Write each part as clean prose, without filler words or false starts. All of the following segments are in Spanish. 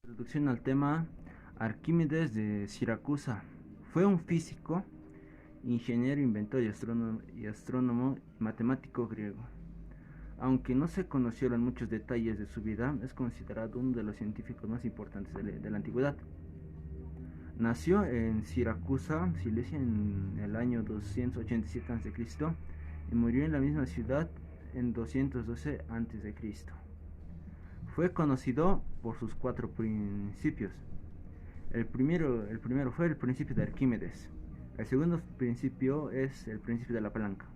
Introducción al tema. Arquímedes de Siracusa fue un físico, ingeniero, inventor y astrónomo y matemático griego. Aunque no se conocieron muchos detalles de su vida, es considerado uno de los científicos más importantes de la antigüedad. Nació en Siracusa, Cilicia, en el año 287 a.C. y murió en la misma ciudad en 212 a.C. Fue conocido por sus cuatro principios. El primero fue el principio de Arquímedes. El segundo principio es el principio de la palanca.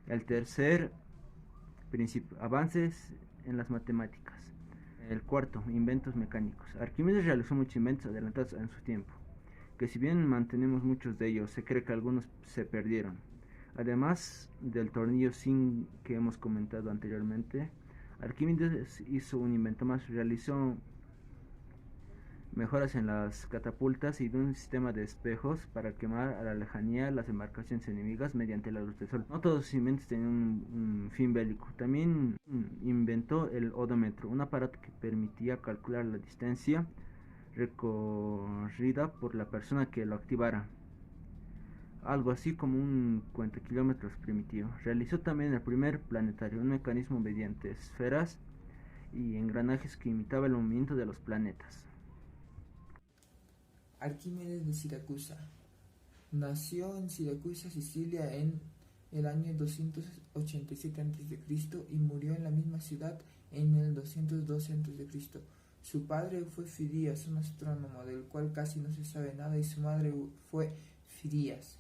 El tercer principio, avances en las matemáticas. El cuarto, inventos mecánicos. Arquímedes realizó muchos inventos adelantados en su tiempo, que si bien mantenemos muchos de ellos, se cree que algunos se perdieron. Además del tornillo zinc que hemos comentado anteriormente, Arquímedes hizo un invento más, realizó mejoras en las catapultas y de un sistema de espejos para quemar a la lejanía las embarcaciones enemigas mediante la luz del sol. No todos los inventos tenían un fin bélico. También inventó el odómetro, un aparato que permitía calcular la distancia recorrida por la persona que lo activara, algo así como un cuenta kilómetros primitivo. Realizó también el primer planetario, un mecanismo mediante esferas y engranajes que imitaba el movimiento de los planetas. Arquímedes de Siracusa. Nació en Siracusa, Sicilia, en el año 287 a.C. y murió en la misma ciudad en el 212 a.C. Su padre fue Fidias, un astrónomo del cual casi no se sabe nada, y su madre fue Fidias.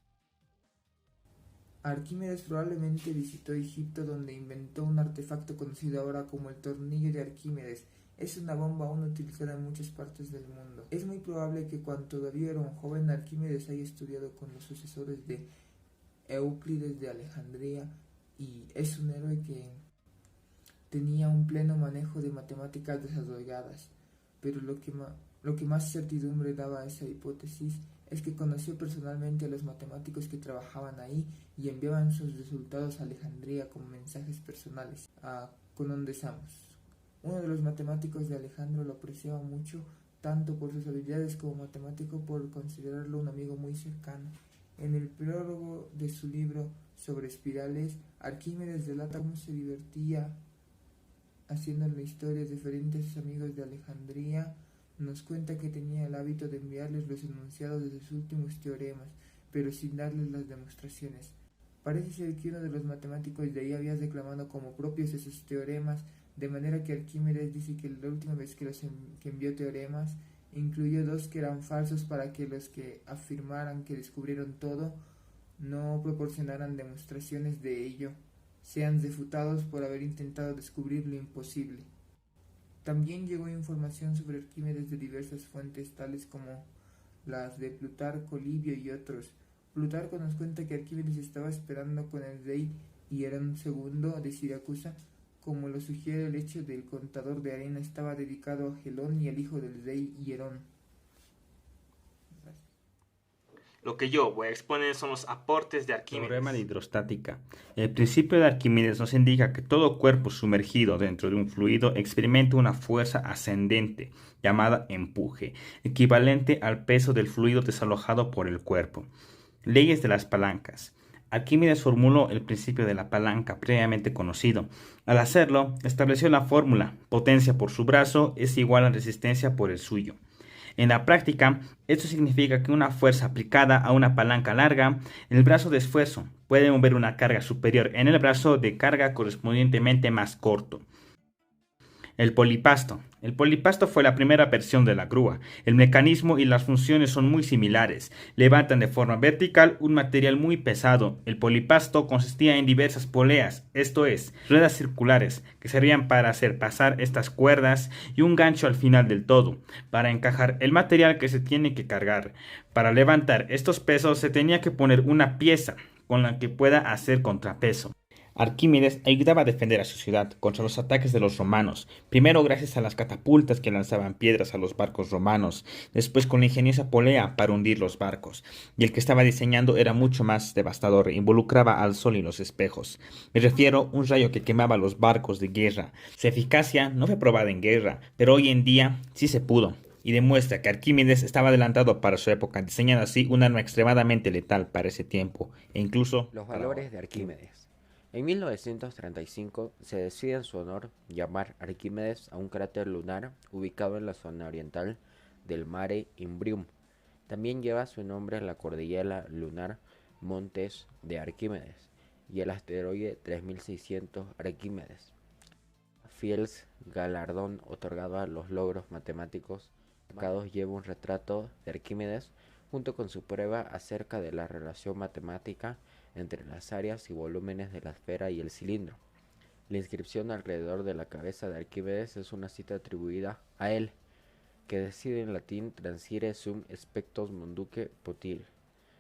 Arquímedes probablemente visitó Egipto, donde inventó un artefacto conocido ahora como el tornillo de Arquímedes. Es una bomba aún utilizada en muchas partes del mundo. Es muy probable que cuando todavía era un joven, Arquímedes haya estudiado con los sucesores de Euclides de Alejandría, y es un héroe que tenía un pleno manejo de matemáticas desarrolladas. Pero lo que más certidumbre daba a esa hipótesis es que conoció personalmente a los matemáticos que trabajaban ahí y enviaban sus resultados a Alejandría como mensajes personales a Conón de Samos. Uno de los matemáticos de Alejandro lo apreciaba mucho, tanto por sus habilidades como matemático, por considerarlo un amigo muy cercano. En el prólogo de su libro sobre espirales, Arquímedes relata cómo se divertía haciéndole historias diferentes a sus amigos de Alejandría. Nos cuenta que tenía el hábito de enviarles los enunciados de sus últimos teoremas, pero sin darles las demostraciones. Parece ser que uno de los matemáticos de ahí había reclamado como propios esos teoremas, de manera que Arquímedes dice que la última vez que envió teoremas, incluyó dos que eran falsos para que los que afirmaran que descubrieron todo no proporcionaran demostraciones de ello, sean refutados por haber intentado descubrir lo imposible. También llegó información sobre Arquímedes de diversas fuentes, tales como las de Plutarco, Livio y otros. Plutarco nos cuenta que Arquímedes estaba esperando con el rey Hierón II de Siracusa, como lo sugiere el hecho de el contador de arena estaba dedicado a Gelón y al hijo del rey Hierón. Lo que yo voy a exponer son los aportes de Arquímedes. Teorema de hidrostática. El principio de Arquímedes nos indica que todo cuerpo sumergido dentro de un fluido experimenta una fuerza ascendente llamada empuje, equivalente al peso del fluido desalojado por el cuerpo. Leyes de las palancas. Arquímedes formuló el principio de la palanca previamente conocido. Al hacerlo, estableció la fórmula: potencia por su brazo es igual a resistencia por el suyo. En la práctica, esto significa que una fuerza aplicada a una palanca larga, el brazo de esfuerzo puede mover una carga superior en el brazo de carga correspondientemente más corto. El polipasto. El polipasto fue la primera versión de la grúa. El mecanismo y las funciones son muy similares. Levantan de forma vertical un material muy pesado. El polipasto consistía en diversas poleas, esto es, ruedas circulares, que servían para hacer pasar estas cuerdas, y un gancho al final del todo, para encajar el material que se tiene que cargar. Para levantar estos pesos se tenía que poner una pieza con la que pueda hacer contrapeso. Arquímedes ayudaba a defender a su ciudad contra los ataques de los romanos, primero gracias a las catapultas que lanzaban piedras a los barcos romanos, después con la ingeniosa polea para hundir los barcos, y el que estaba diseñando era mucho más devastador, involucraba al sol y los espejos. Me refiero a un rayo que quemaba los barcos de guerra. Su eficacia no fue probada en guerra, pero hoy en día sí se pudo. y demuestra que Arquímedes estaba adelantado para su época, diseñando así un arma extremadamente letal para ese tiempo, e incluso Los valores de Arquímedes. En 1935 se decide en su honor llamar Arquímedes a un cráter lunar ubicado en la zona oriental del Mare Imbrium. También lleva su nombre la cordillera lunar Montes de Arquímedes y el asteroide 3600 Arquímedes. Fields, galardón otorgado a los logros matemáticos destacados, lleva un retrato de Arquímedes junto con su prueba acerca de la relación matemática entre las áreas y volúmenes de la esfera y el cilindro. La inscripción alrededor de la cabeza de Arquímedes es una cita atribuida a él, que decide en latín transire sum spectos munduque potiri,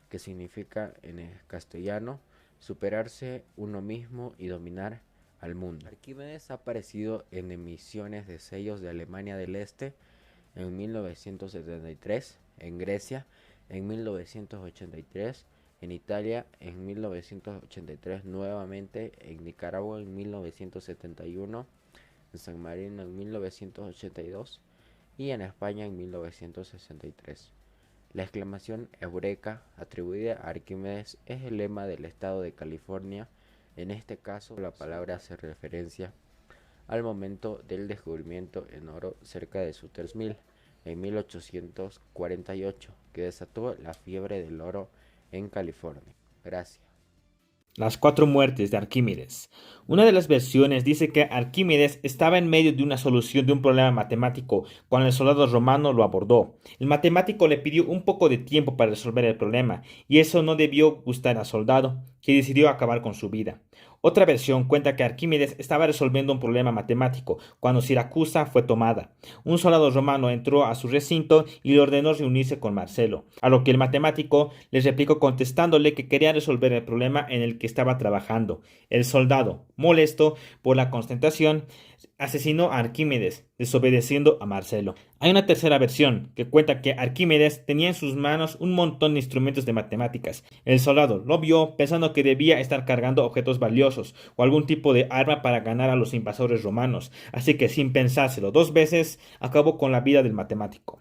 que significa en castellano superarse uno mismo y dominar al mundo. Arquímedes ha aparecido en emisiones de sellos de Alemania del Este en 1973, en Grecia en 1983, en Italia en 1983 nuevamente, en Nicaragua en 1971, en San Marino en 1982 y en España en 1963. La exclamación Eureka, atribuida a Arquímedes, es el lema del estado de California. En este caso, la palabra hace referencia al momento del descubrimiento en oro cerca de Sutter's Mill en 1848, que desató la fiebre del oro en California. Gracias. Las 4 muertes de Arquímedes. Una de las versiones dice que Arquímedes estaba en medio de una solución de un problema matemático cuando el soldado romano lo abordó. El matemático le pidió un poco de tiempo para resolver el problema, y eso no debió gustar al soldado, que decidió acabar con su vida. Otra versión cuenta que Arquímedes estaba resolviendo un problema matemático cuando Siracusa fue tomada. Un soldado romano entró a su recinto y le ordenó reunirse con Marcelo, a lo que el matemático le replicó contestándole que quería resolver el problema en el que estaba trabajando. El soldado, molesto por la constatación, asesinó a Arquímedes, desobedeciendo a Marcelo. Hay una tercera versión que cuenta que Arquímedes tenía en sus manos un montón de instrumentos de matemáticas. El soldado lo vio pensando que debía estar cargando objetos valiosos o algún tipo de arma para ganar a los invasores romanos, así que sin pensárselo 2 veces acabó con la vida del matemático.